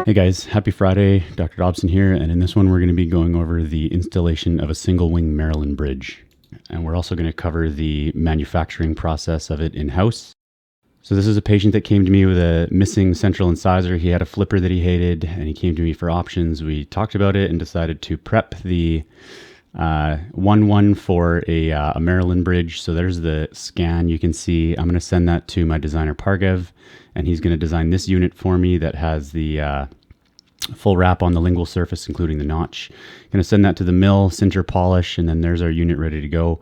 Hey guys, happy Friday. Dr. Dobson here, and in this one we're going to be going over the installation of a single wing Maryland bridge. And we're also going to cover the manufacturing process of it in-house. So this is a patient that came to me with a missing central incisor. He had a flipper that he hated, and he came to me for options. We talked about it and decided to prep the 1-1 for a Maryland bridge. So there's the scan you can see. I'm going to send that to my designer Pargev, and he's going to design this unit for me that has the full wrap on the lingual surface, including the notch. Going to send that to the mill, sinter, polish, and then there's our unit ready to go.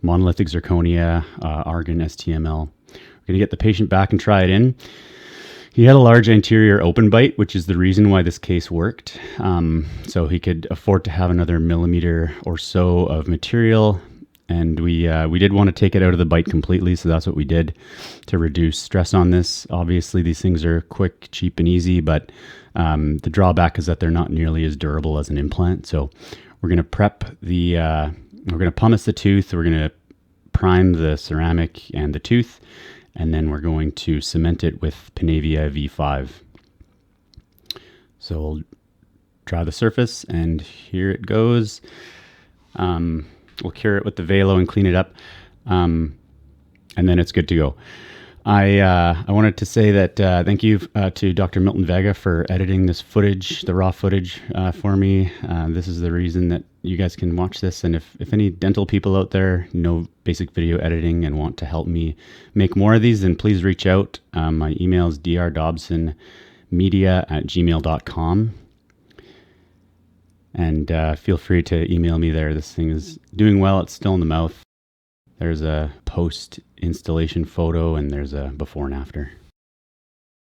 Monolithic zirconia, argon, STML. We're going to get the patient back and try it in. He had a large anterior open bite, which is the reason why this case worked. So he could afford to have another millimeter or so of material. And we did want to take it out of the bite completely, so that's what we did to reduce stress on this. Obviously, these things are quick, cheap, and easy, but the drawback is that they're not nearly as durable as an implant. So we're going to prep the, we're going to pumice the tooth, we're going to prime the ceramic and the tooth, and then we're going to cement it with Panavia V5. So we'll dry the surface, and here it goes. We'll cure it with the Velo and clean it up, and then it's good to go. I wanted to say that thank you to Dr. Milton Vega for editing this footage, the raw footage, for me. This is the reason that you guys can watch this. And if any dental people out there know basic video editing and want to help me make more of these, then please reach out. My email is drdobsonmedia@gmail.com. And feel free to email me there. This thing is doing well. It's still in the mouth. There's a post-installation photo, and there's a before and after.